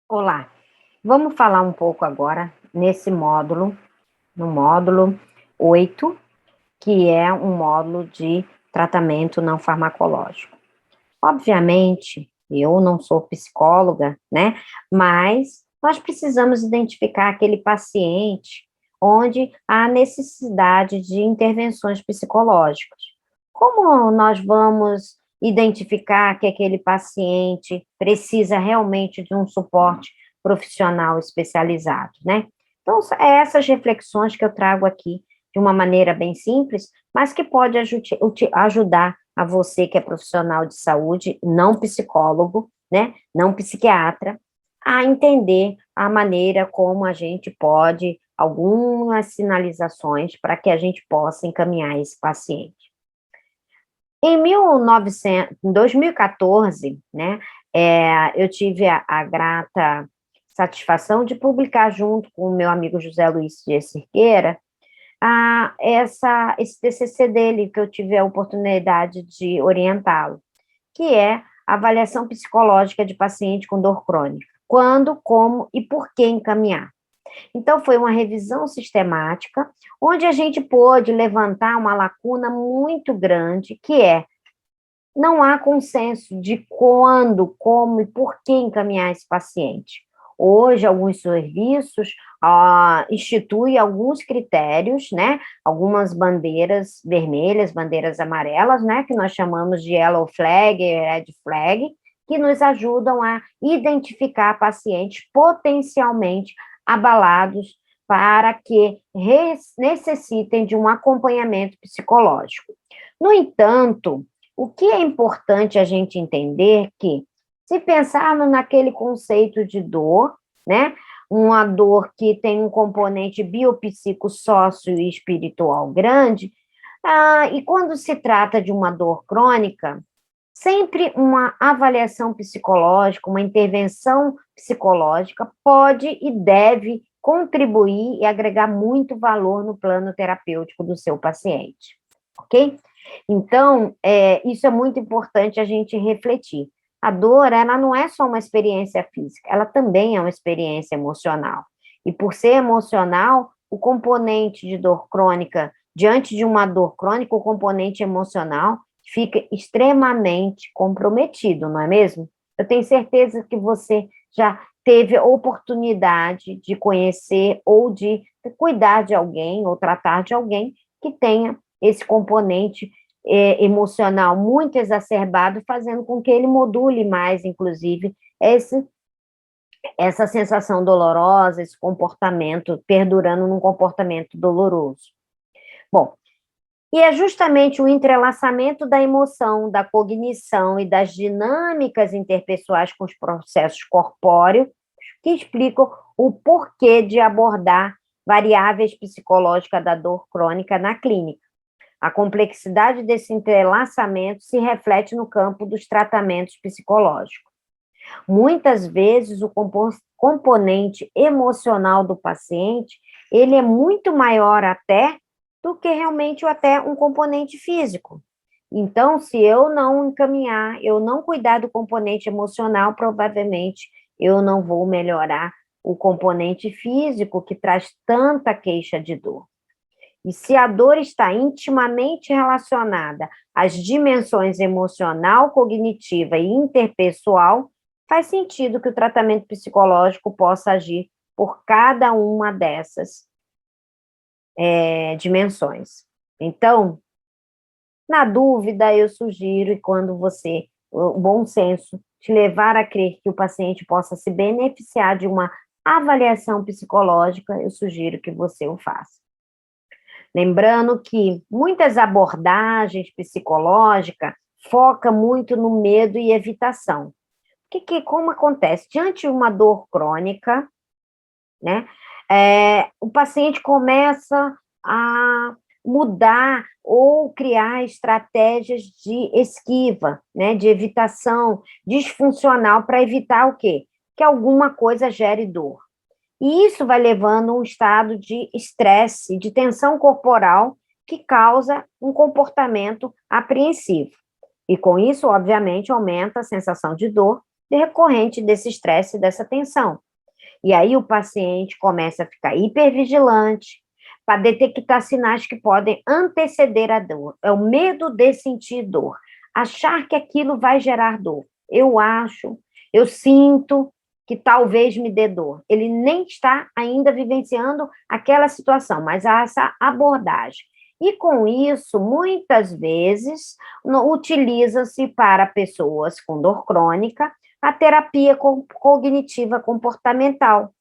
Olá, vamos falar um pouco agora nesse módulo, no módulo 8, que é um módulo de tratamento não farmacológico. Obviamente, eu não sou psicóloga, né? Mas nós precisamos identificar aquele paciente onde há necessidade de intervenções psicológicas. Como nós vamos identificar que aquele paciente precisa realmente de um suporte profissional especializado, né? Então, é essas reflexões que eu trago aqui de uma maneira bem simples, mas que pode ajudar a você que é profissional de saúde, não psicólogo, né, não psiquiatra, a entender a maneira como a gente pode, algumas sinalizações para que a gente possa encaminhar esse paciente. Em 2014, né, eu tive a grata satisfação de publicar junto com o meu amigo José Luiz de Cerqueira, esse TCC dele, que eu tive a oportunidade de orientá-lo, que é a avaliação psicológica de paciente com dor crônica. Quando, como e por que encaminhar. Então, foi uma revisão sistemática, onde a gente pôde levantar uma lacuna muito grande, que é, não há consenso de quando, como e por que encaminhar esse paciente. Hoje, alguns serviços instituem alguns critérios, né? Algumas bandeiras vermelhas, bandeiras amarelas, né? Que nós chamamos de yellow flag, red flag, que nos ajudam a identificar pacientes potencialmente abalados para que necessitem de um acompanhamento psicológico. No entanto, o que é importante a gente entender que, se pensarmos naquele conceito de dor, né, uma dor que tem um componente biopsico, sócio e espiritual grande, e quando se trata de uma dor crônica, sempre uma avaliação psicológica, uma intervenção psicológica pode e deve contribuir e agregar muito valor no plano terapêutico do seu paciente, ok? Então, isso é muito importante a gente refletir. A dor, ela não é só uma experiência física, ela também é uma experiência emocional. E por ser emocional, o componente de dor crônica, diante de uma dor crônica, o componente emocional fica extremamente comprometido, não é mesmo? Eu tenho certeza que você já teve oportunidade de conhecer ou de cuidar de alguém ou tratar de alguém que tenha esse componente emocional muito exacerbado, fazendo com que ele module mais, inclusive, essa sensação dolorosa, esse comportamento, perdurando num comportamento doloroso. Bom, e é justamente o entrelaçamento da emoção, da cognição e das dinâmicas interpessoais com os processos corpóreos que explicam o porquê de abordar variáveis psicológicas da dor crônica na clínica. A complexidade desse entrelaçamento se reflete no campo dos tratamentos psicológicos. Muitas vezes, o componente emocional do paciente, ele é muito maior até do que realmente até um componente físico. Então, se eu não encaminhar, eu não cuidar do componente emocional, provavelmente eu não vou melhorar o componente físico que traz tanta queixa de dor. E se a dor está intimamente relacionada às dimensões emocional, cognitiva e interpessoal, faz sentido que o tratamento psicológico possa agir por cada uma dessas dimensões. Então, na dúvida, eu sugiro, e quando você, o bom senso, te levar a crer que o paciente possa se beneficiar de uma avaliação psicológica, eu sugiro que você o faça. Lembrando que muitas abordagens psicológicas focam muito no medo e evitação. Como acontece? Diante de uma dor crônica, né, o paciente começa a mudar ou criar estratégias de esquiva, né, de evitação disfuncional para evitar o quê? Que alguma coisa gere dor. E isso vai levando a um estado de estresse, de tensão corporal, que causa um comportamento apreensivo. E com isso, obviamente, aumenta a sensação de dor decorrente desse estresse e dessa tensão. E aí o paciente começa a ficar hipervigilante para detectar sinais que podem anteceder a dor. É o medo de sentir dor, achar que aquilo vai gerar dor. Eu acho, eu sinto que talvez me dê dor. Ele nem está ainda vivenciando aquela situação, mas há essa abordagem. E com isso, muitas vezes, utiliza-se para pessoas com dor crônica a terapia cognitiva comportamental,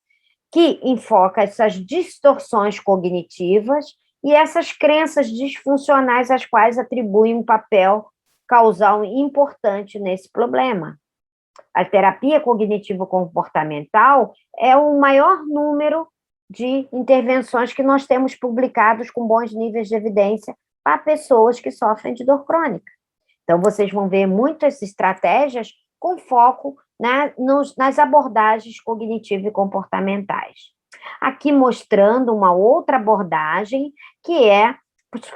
que enfoca essas distorções cognitivas e essas crenças disfuncionais às quais atribuem um papel causal importante nesse problema. A terapia cognitivo-comportamental é o maior número de intervenções que nós temos publicados com bons níveis de evidência para pessoas que sofrem de dor crônica. Então, vocês vão ver muitas estratégias com foco, né, nas abordagens cognitivo e comportamentais. Aqui mostrando uma outra abordagem, que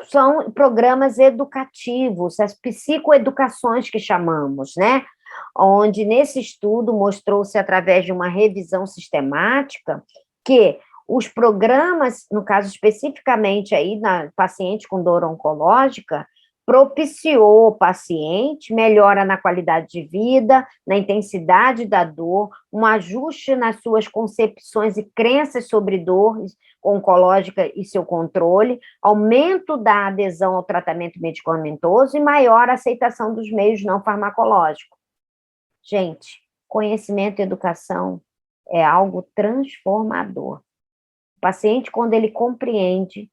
são programas educativos, as psicoeducações que chamamos, né? Onde nesse estudo mostrou-se, através de uma revisão sistemática, que os programas, no caso especificamente aí na paciente com dor oncológica, propiciou o paciente melhora na qualidade de vida, na intensidade da dor, um ajuste nas suas concepções e crenças sobre dor oncológica e seu controle, aumento da adesão ao tratamento medicamentoso e maior aceitação dos meios não farmacológicos. Gente, conhecimento e educação é algo transformador. O paciente, quando ele compreende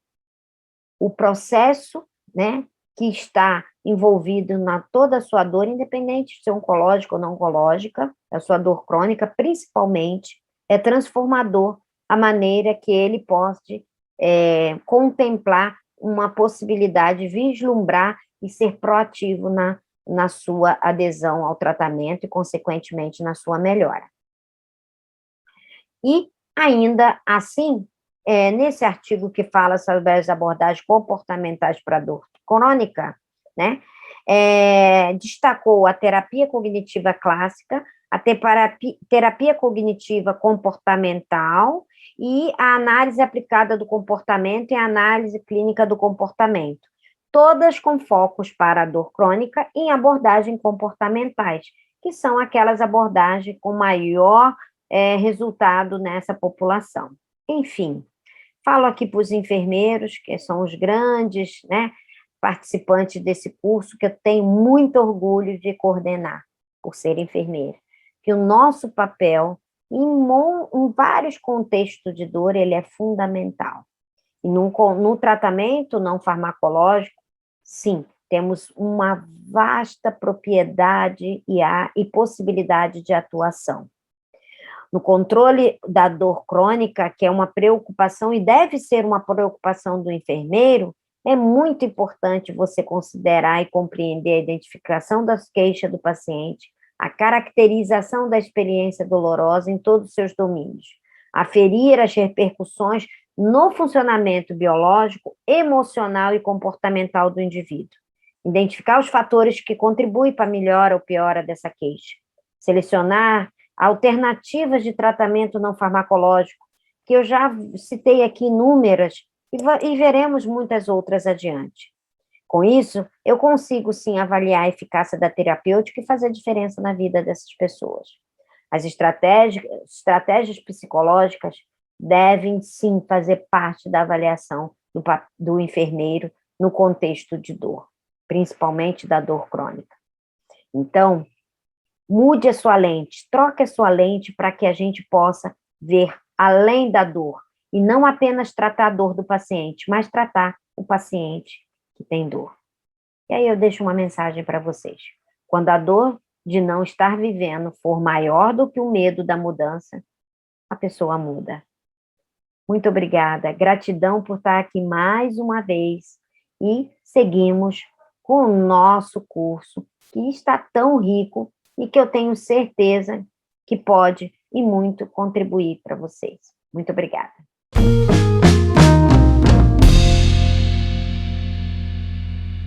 o processo, né, que está envolvido na toda a sua dor, independente de ser oncológica ou não oncológica, a sua dor crônica, principalmente, é transformador a maneira que ele pode contemplar uma possibilidade, vislumbrar e ser proativo na sua adesão ao tratamento e, consequentemente, na sua melhora. E, ainda assim, nesse artigo que fala sobre as abordagens comportamentais para dor crônica, né, destacou a terapia cognitiva clássica, a terapia cognitiva comportamental e a análise aplicada do comportamento e a análise clínica do comportamento, todas com focos para a dor crônica em abordagens comportamentais, que são aquelas abordagens com maior resultado nessa população. Enfim, falo aqui para os enfermeiros, que são os grandes, né, participantes desse curso, que eu tenho muito orgulho de coordenar, por ser enfermeira, que o nosso papel, em vários contextos de dor, ele é fundamental. E no tratamento não farmacológico, sim, temos uma vasta propriedade e possibilidade de atuação. No controle da dor crônica, que é uma preocupação e deve ser uma preocupação do enfermeiro, é muito importante você considerar e compreender a identificação das queixas do paciente, a caracterização da experiência dolorosa em todos os seus domínios, aferir as repercussões no funcionamento biológico, emocional e comportamental do indivíduo, identificar os fatores que contribuem para a melhora ou piora dessa queixa, selecionar alternativas de tratamento não farmacológico, que eu já citei aqui inúmeras, e veremos muitas outras adiante. Com isso, eu consigo, sim, avaliar a eficácia da terapêutica e fazer diferença na vida dessas pessoas. As estratégias psicológicas devem, sim, fazer parte da avaliação do enfermeiro no contexto de dor, principalmente da dor crônica. Então, mude a sua lente, troque a sua lente para que a gente possa ver além da dor, e não apenas tratar a dor do paciente, mas tratar o paciente que tem dor. E aí eu deixo uma mensagem para vocês. Quando a dor de não estar vivendo for maior do que o medo da mudança, a pessoa muda. Muito obrigada, gratidão por estar aqui mais uma vez, e seguimos com o nosso curso, que está tão rico e que eu tenho certeza que pode e muito contribuir para vocês. Muito obrigada.